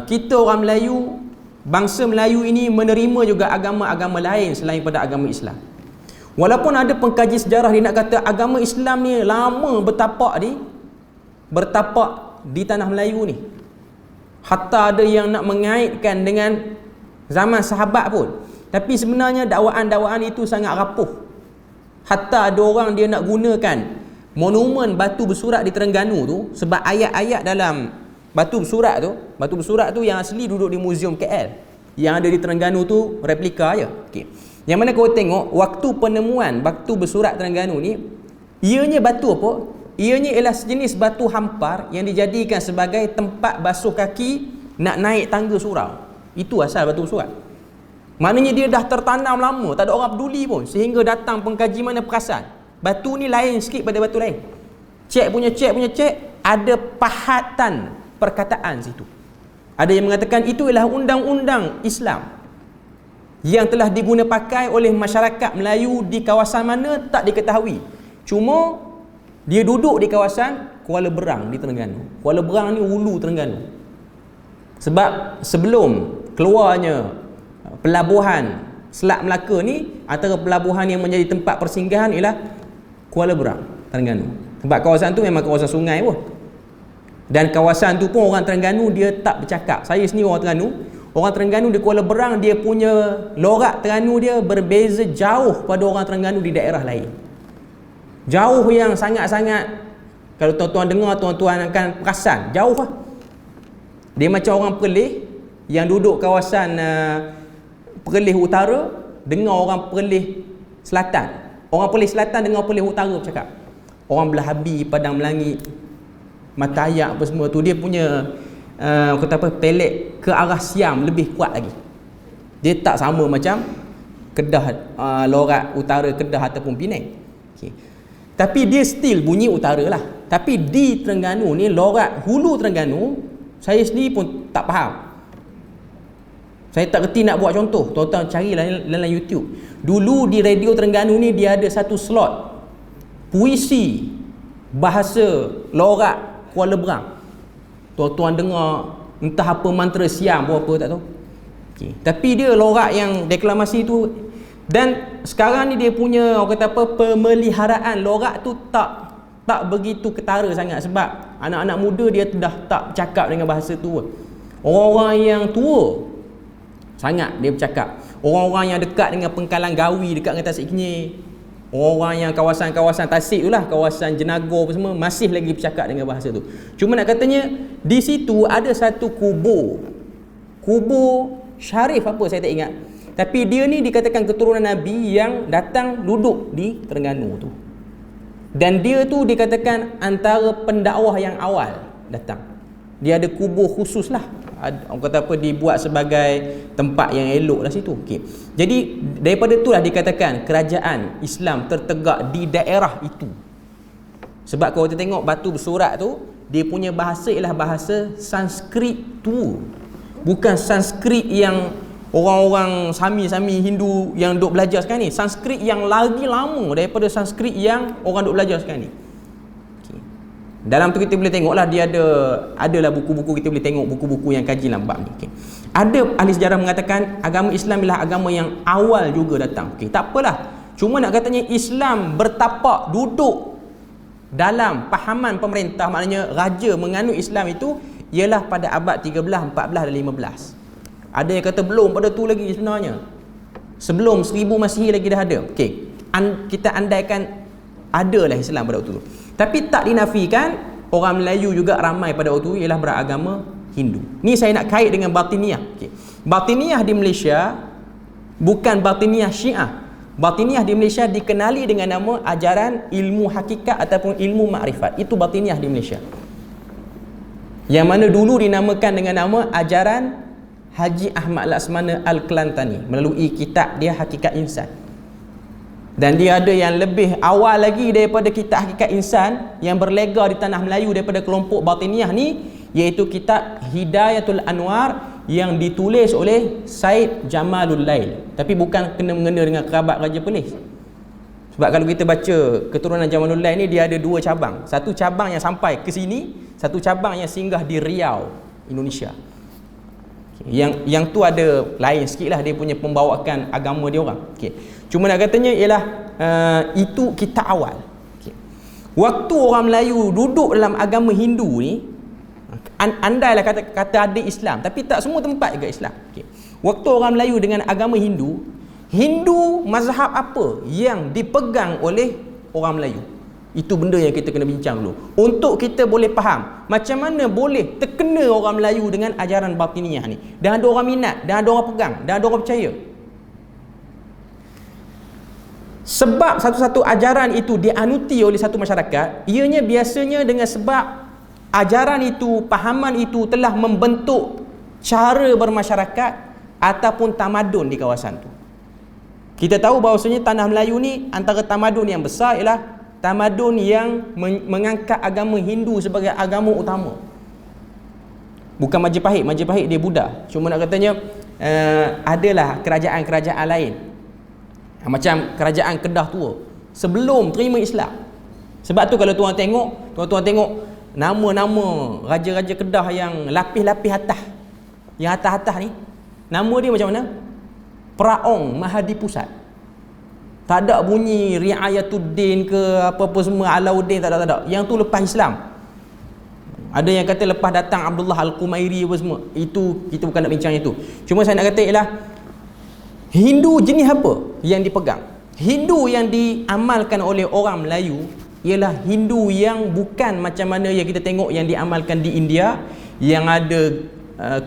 kita orang Melayu, bangsa Melayu ini menerima juga agama-agama lain selain pada agama Islam. Walaupun ada pengkaji sejarah dia nak kata agama Islam ni lama bertapak di tanah Melayu ni. Hatta ada yang nak mengaitkan dengan zaman sahabat pun. Tapi sebenarnya dakwaan-dakwaan itu sangat rapuh. Hatta ada orang dia nak gunakan monumen batu bersurat di Terengganu tu sebab ayat-ayat dalam batu bersurat tu yang asli duduk di Muzium KL. Yang ada di Terengganu tu replika je. Okay. Yang mana kau tengok waktu penemuan batu bersurat Terengganu ni, ianya batu apa? Ianya ialah sejenis batu hampar yang dijadikan sebagai tempat basuh kaki nak naik tangga surau. Itu asal batu bersurat. Maknanya dia dah tertanam lama, tak ada orang peduli pun, sehingga datang pengkaji mana perasan batu ni lain sikit pada batu lain. Cek, ada pahatan perkataan situ. Ada yang mengatakan itu ialah undang-undang Islam yang telah diguna pakai oleh masyarakat Melayu di kawasan mana tak diketahui. Cuma dia duduk di kawasan Kuala Berang di Terengganu. Kuala Berang ni hulu Terengganu. Sebab sebelum keluarnya pelabuhan Selat Melaka ni, antara pelabuhan yang menjadi tempat persinggahan ialah Kuala Berang, Terengganu. Sebab kawasan tu memang kawasan sungai pun. Dan kawasan tu pun orang Terengganu dia tak bercakap. Saya sendiri orang Terengganu. Orang Terengganu di Kuala Berang dia punya lorak Terengganu dia berbeza jauh pada orang Terengganu di daerah lain. Jauh yang sangat-sangat, kalau tuan-tuan dengar, tuan-tuan akan perasan jauh lah. Dia macam orang Perlis yang duduk kawasan Perlis Utara dengar orang Perlis Selatan. Orang Perlis Selatan dengar Perlis Utara bercakap. Orang Belah Habi, Padang Melangit, Mata Ayak apa semua tu, dia punya pelet ke arah Siam lebih kuat lagi. Dia tak sama macam Kedah, lorak utara Kedah ataupun Penang. Okay. Tapi dia still bunyi utara lah. Tapi di Terengganu ni, lorak hulu Terengganu, saya sendiri pun tak faham. Saya tak reti nak buat contoh. Tuan-tuan carilah dalam YouTube. Dulu di radio Terengganu ni dia ada satu slot puisi bahasa lorak Kuala Berang. Tuan-tuan dengar entah apa mantra Siam apa tak tahu. Okay. Tapi dia lorak yang deklamasi tu, dan sekarang ni dia punya orang kata apa, pemeliharaan lorak tu tak begitu ketara sangat, sebab anak-anak muda dia dah tak bercakap dengan bahasa tu. Orang-orang yang tua sangat dia bercakap. Orang-orang yang dekat dengan Pengkalan Gawi, dekat dengan Tasik Kenyir, orang-orang yang kawasan-kawasan Tasik tu lah, kawasan Jenagor apa semua, masih lagi bercakap dengan bahasa tu. Cuma nak katanya di situ ada satu kubur Syarif apa saya tak ingat, tapi dia ni dikatakan keturunan Nabi yang datang duduk di Terengganu tu, dan dia tu dikatakan antara pendakwah yang awal datang. Dia ada kubur khusus lah, orang kata apa, dibuat sebagai tempat yang elok lah situ. Okay. Jadi daripada itulah dikatakan kerajaan Islam tertegak di daerah itu. Sebab kalau kita tengok batu bersurat tu, dia punya bahasa ialah bahasa Sanskrit tu, bukan Sanskrit yang orang-orang Sami Hindu yang duk belajar sekarang ni. Sanskrit yang lagi lama daripada Sanskrit yang orang duk belajar sekarang ni. Okay. Dalam tu kita boleh tengoklah, dia adalah buku-buku, kita boleh tengok buku-buku yang kaji dalam bab ni. Okay. Ada ahli sejarah mengatakan agama Islam ialah agama yang awal juga datang. Okay. Tak apalah. Cuma nak katanya Islam bertapak duduk dalam pahaman pemerintah, maknanya raja menganut Islam itu ialah pada abad 13, 14 dan 15. Ada yang kata belum pada tu lagi sebenarnya. Sebelum 1000 Masihi lagi dah ada. Okey. Kita andaikan adalah Islam pada waktu tu. Tapi tak dinafikan orang Melayu juga ramai pada waktu itu ialah beragama Hindu. Ni saya nak kait dengan Batiniyah. Okey. Batiniyah di Malaysia bukan Batiniyah Syiah. Batiniyah di Malaysia dikenali dengan nama ajaran ilmu hakikat ataupun ilmu makrifat. Itu Batiniyah di Malaysia. Yang mana dulu dinamakan dengan nama ajaran Haji Ahmad Laksmana Al-Kelantani melalui kitab dia Hakikat Insan. Dan dia ada yang lebih awal lagi daripada kitab Hakikat Insan yang berlega di tanah Melayu daripada kelompok Batiniyah ni, iaitu kitab Hidayatul Anwar yang ditulis oleh Said Jamalul Lail. Tapi bukan kena-mengena dengan kerabat Raja Perlis. Sebab kalau kita baca keturunan Jamalul Lail ni, dia ada dua cabang. Satu cabang yang sampai ke sini, satu cabang yang singgah di Riau, Indonesia. Yang tu ada lain sikit lah dia punya pembawakan agama dia orang. Okay. Cuma nak katanya ialah itu kita awal. Okay. Waktu orang Melayu duduk dalam agama Hindu ni, andailah kata ada Islam, tapi tak semua tempat juga Islam. Okay. Waktu orang Melayu dengan agama Hindu mazhab apa yang dipegang oleh orang Melayu? Itu benda yang kita kena bincang dulu, untuk kita boleh faham macam mana boleh terkena orang Melayu dengan ajaran Batiniyah ni, dan ada orang minat, dan ada orang pegang, dan ada orang percaya. Sebab satu-satu ajaran itu dianuti oleh satu masyarakat, ianya biasanya dengan sebab ajaran itu, pahaman itu telah membentuk cara bermasyarakat ataupun tamadun di kawasan tu. Kita tahu bahawasanya tanah Melayu ni antara tamadun yang besar ialah tamadun yang mengangkat agama Hindu sebagai agama utama. Bukan Majapahit dia Buddha. Cuma nak katanya adalah kerajaan-kerajaan lain, macam kerajaan Kedah tua sebelum terima Islam. Sebab tu kalau tuan tengok nama-nama raja-raja Kedah yang lapis-lapis atas, yang atas-atas ni, nama dia macam mana? Praong Mahadi Pusat. Tak ada bunyi Riayatuddin ke apa-apa semua, Alauddin, tak ada. Yang tu lepas Islam. Ada yang kata lepas datang Abdullah Al-Qumairi apa semua. Itu kita bukan nak bincang itu. Cuma saya nak kata ialah Hindu jenis apa yang dipegang? Hindu yang diamalkan oleh orang Melayu ialah Hindu yang bukan macam mana yang kita tengok yang diamalkan di India, yang ada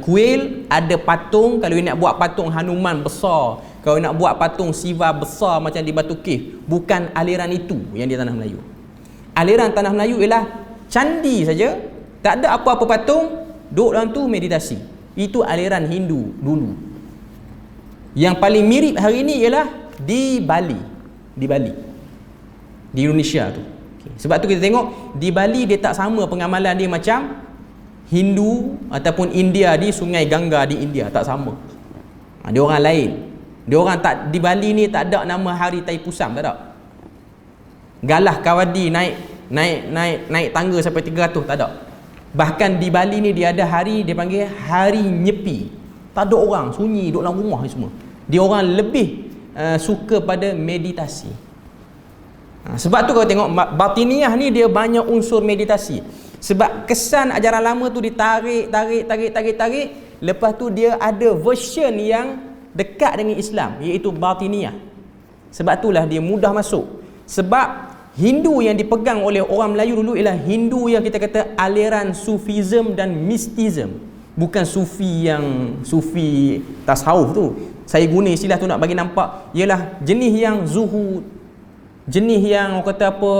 kuil, ada patung. Kalau nak buat patung Hanuman besar, kalau nak buat patung Siva besar macam di Batu Kif, bukan aliran itu yang di tanah Melayu. Aliran tanah Melayu ialah candi saja, tak ada apa-apa patung, duduk dalam tu meditasi. Itu aliran Hindu dulu. Yang paling mirip hari ini ialah di Bali, di Indonesia tu. Okay. Sebab tu kita tengok di Bali dia tak sama pengamalan dia macam Hindu ataupun India di Sungai Gangga di India, tak sama. Dia orang lain. Dia orang tak, di Bali ni tak ada nama hari Taipusam, tak ada. Galah Kawadi naik tangga sampai 300, tak ada. Bahkan di Bali ni dia ada hari dia panggil hari Nyepi. tak ada orang, sunyi, duduk dalam rumah ni semua. Dia orang lebih suka pada meditasi. Sebab tu kalau tengok batiniyah ni dia banyak unsur meditasi. Sebab kesan ajaran lama tu ditarik, lepas tu dia ada version yang dekat dengan Islam, iaitu batiniyah. Sebab itulah dia mudah masuk. Sebab Hindu yang dipegang oleh orang Melayu dulu ialah Hindu yang kita kata aliran Sufism dan Mistism. Bukan Sufi yang Sufi tasawuf tu. Saya guna istilah tu nak bagi nampak, ialah jenis yang zuhud, jenis yang orang kata apa,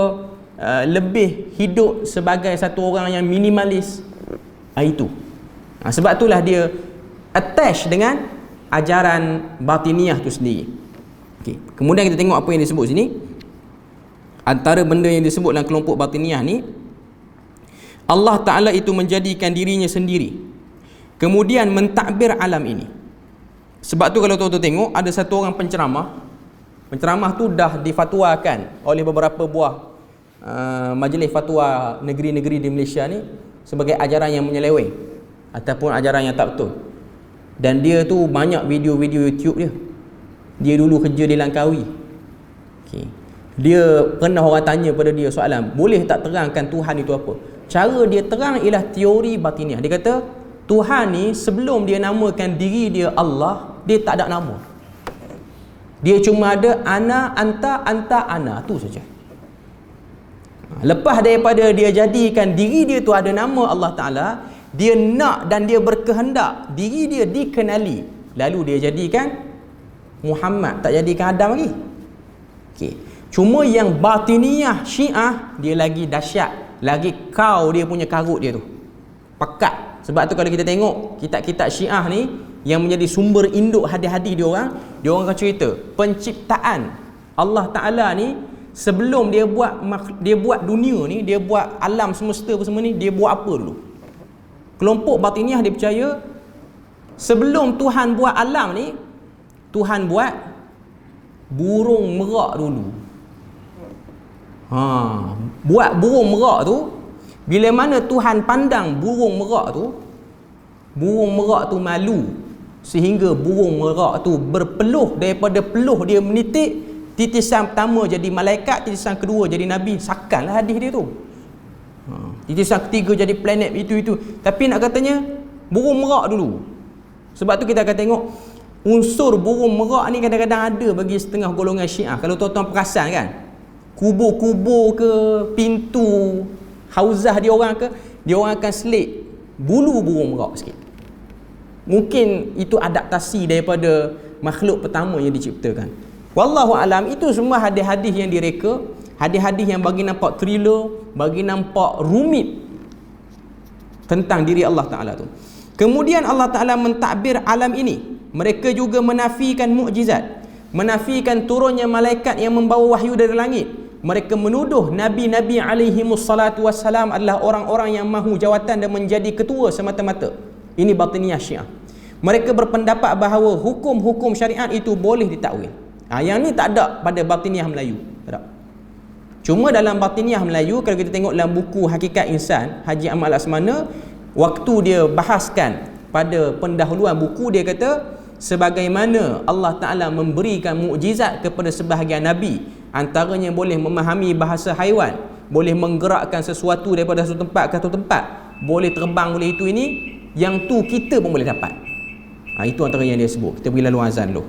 lebih hidup sebagai satu orang yang minimalis. Itu. Sebab itulah dia attach dengan ajaran batiniyah tu sendiri. Okay. Kemudian kita tengok apa yang disebut sini. Antara benda yang disebut dalam kelompok batiniyah ni, Allah Ta'ala itu menjadikan dirinya sendiri, kemudian mentadbir alam ini. Sebab tu kalau tuan-tuan tengok, ada satu orang penceramah tu dah difatwakan oleh beberapa buah majlis fatwa negeri-negeri di Malaysia ni sebagai ajaran yang menyeleweng ataupun ajaran yang tak betul. Dan dia tu banyak video-video YouTube dia. Dia dulu kerja di Langkawi. Okay. Dia pernah orang tanya pada dia soalan, boleh tak terangkan Tuhan itu apa? Cara dia terang ialah teori batiniyah. Dia kata Tuhan ni sebelum dia namakan diri dia Allah, dia tak ada nama. Dia cuma ada ana, anta, ana, tu saja. Lepas daripada dia jadikan diri dia tu ada nama Allah Ta'ala, dia nak dan dia berkehendak diri dia dikenali, lalu dia jadikan Muhammad, tak jadikan Adam lagi. Okay. Cuma yang batiniyah Syiah dia lagi dahsyat, lagi kau dia punya karut dia tu pekat. Sebab tu kalau kita tengok kitab-kitab Syiah ni yang menjadi sumber induk hadis-hadis dia orang akan cerita penciptaan Allah Ta'ala ni. Sebelum dia buat dunia ni, dia buat alam semesta apa semua ni, dia buat apa dulu? Kelompok batiniyah dia percaya sebelum Tuhan buat alam ni, Tuhan buat burung merak dulu. Buat burung merak tu, bila mana Tuhan pandang burung merak tu malu, sehingga burung merak tu berpeluh, daripada peluh dia menitik, titisan pertama jadi malaikat, titisan kedua jadi nabi. Sakanlah hadis dia tu. Titisan ketiga jadi planet itu. Tapi nak katanya burung merak dulu. Sebab tu kita akan tengok unsur burung merak ni kadang-kadang ada bagi setengah golongan Syiah. Kalau tuan-tuan perasan kan, kubur-kubur ke, pintu hauzah dia orang ke, dia orang akan selit bulu burung merak sikit. Mungkin itu adaptasi daripada makhluk pertama yang diciptakan. Wallahu alam, itu semua hadis-hadis yang direka, hadis-hadis yang bagi nampak thriller, bagi nampak rumit tentang diri Allah Ta'ala tu. Kemudian Allah Ta'ala mentadbir alam ini. Mereka juga menafikan mukjizat, menafikan turunnya malaikat yang membawa wahyu dari langit. Mereka menuduh Nabi-Nabi alaihimussalatu wassalam adalah orang-orang yang mahu jawatan dan menjadi ketua semata-mata. Ini batiniyah Syiah. Mereka berpendapat bahawa hukum-hukum syariat itu boleh ditakwil. Yang ni tak ada pada batiniyah Melayu. Tak ada. Cuma dalam batiniyah Melayu, kalau kita tengok dalam buku Hakikat Insan Haji Ahmad Laksmana, waktu dia bahaskan pada pendahuluan buku, dia kata sebagaimana Allah Ta'ala memberikan mukjizat kepada sebahagian Nabi, antaranya boleh memahami bahasa haiwan, boleh menggerakkan sesuatu daripada satu tempat ke satu tempat, boleh terbang, boleh itu ini, yang tu kita pun boleh dapat. Itu antara yang dia sebut. Kita pergi lalu azan dulu.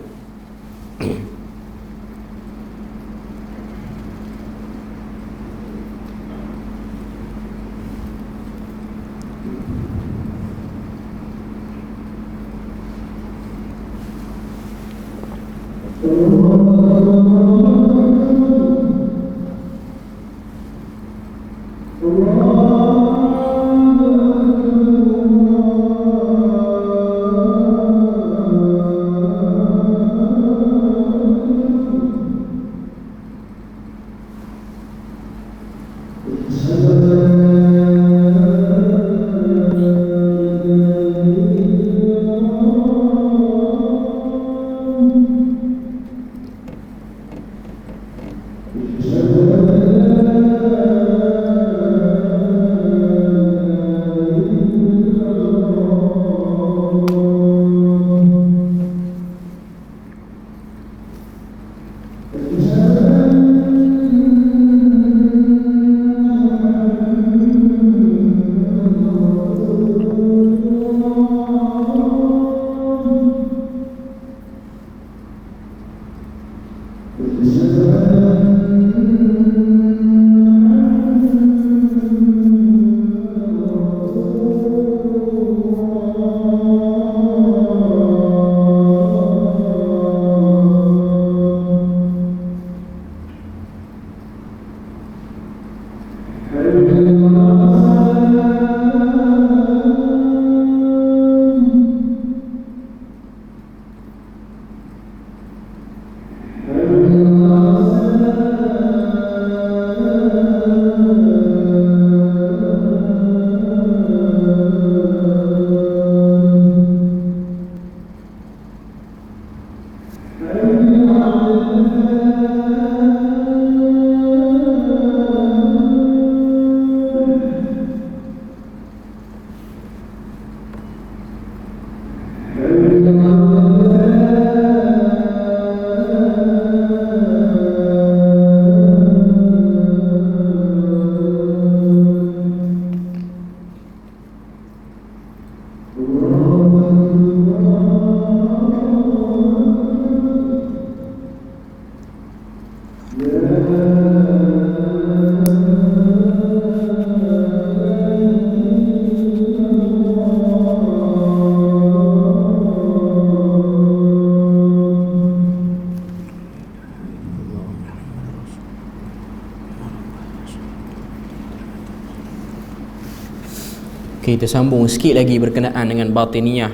Kita sambung sikit lagi berkenaan dengan batiniyah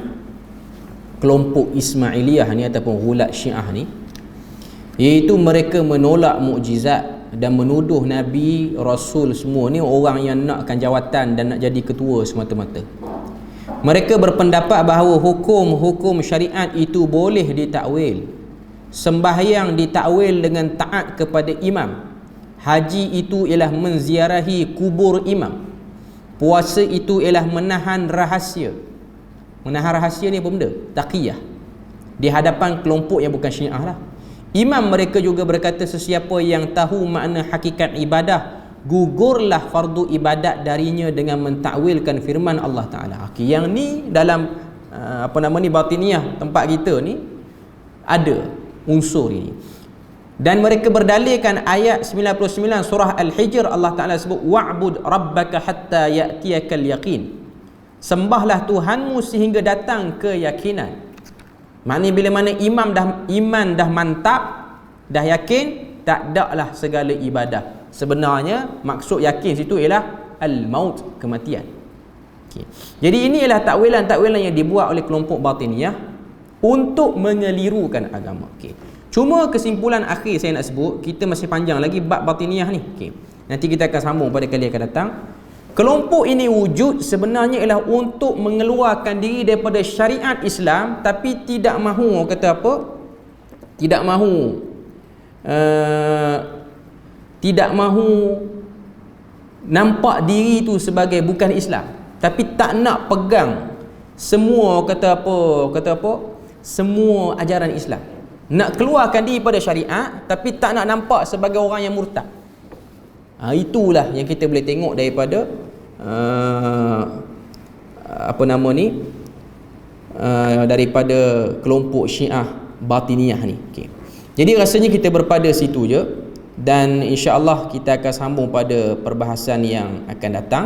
kelompok Ismailiyah ni ataupun Ghulat Syiah ni, iaitu mereka menolak mukjizat dan menuduh Nabi, Rasul semua ni orang yang nakkan jawatan dan nak jadi ketua semata-mata. Mereka berpendapat bahawa hukum-hukum syariat itu boleh ditakwil. Sembahyang ditakwil dengan taat kepada imam. Haji itu ialah menziarahi kubur imam. Puasa itu ialah menahan rahasia. Menahan rahasia ni apa benda? Taqiyah. Di hadapan kelompok yang bukan Syiah lah. Imam mereka juga berkata, sesiapa yang tahu makna hakikat ibadah, gugurlah fardu ibadat darinya dengan mentakwilkan firman Allah Ta'ala. Yang ni dalam batiniyah tempat kita ni ada unsur ini. Dan mereka berdalilkan ayat 99 surah Al-Hijr. Allah Ta'ala sebut, wa'bud rabbaka hatta ya'tiyakal yaqin. Sembahlah Tuhanmu sehingga datang keyakinan. Maknanya bila mana iman dah mantap, dah yakin, tak ada lah segala ibadah. Sebenarnya maksud yakin situ ialah al-maut, kematian. Okay. Jadi ini ialah takwilan-takwilan yang dibuat oleh kelompok batiniyah untuk mengelirukan agama. Okay. Cuma kesimpulan akhir saya nak sebut, kita masih panjang lagi bab batiniyah ni. Okay. Nanti kita akan sambung pada kali akan datang. Kelompok ini wujud sebenarnya ialah untuk mengeluarkan diri daripada syariat Islam, tapi tidak mahu, kata apa? Tidak mahu nampak diri itu sebagai bukan Islam, tapi tak nak pegang semua semua ajaran Islam. Nak keluarkan diri pada syariat tapi tak nak nampak sebagai orang yang murtad. Itulah yang kita boleh tengok daripada daripada kelompok Syiah batiniyah ni. Okay. Jadi rasanya kita berpada situ je, dan insya-Allah kita akan sambung pada perbahasan yang akan datang,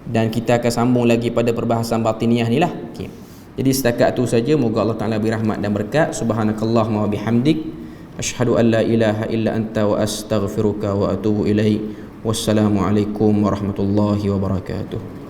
dan kita akan sambung lagi pada perbahasan batiniyah ni lah. Okay. Jadi setakat tu saja. Moga Allah Ta'ala beri rahmat dan berkat. Subhanakallahumma wa bihamdik, asyhadu an la ilaha illa anta wa astaghfiruka wa atubu ilaik. Wassalamualaikum warahmatullahi wabarakatuh.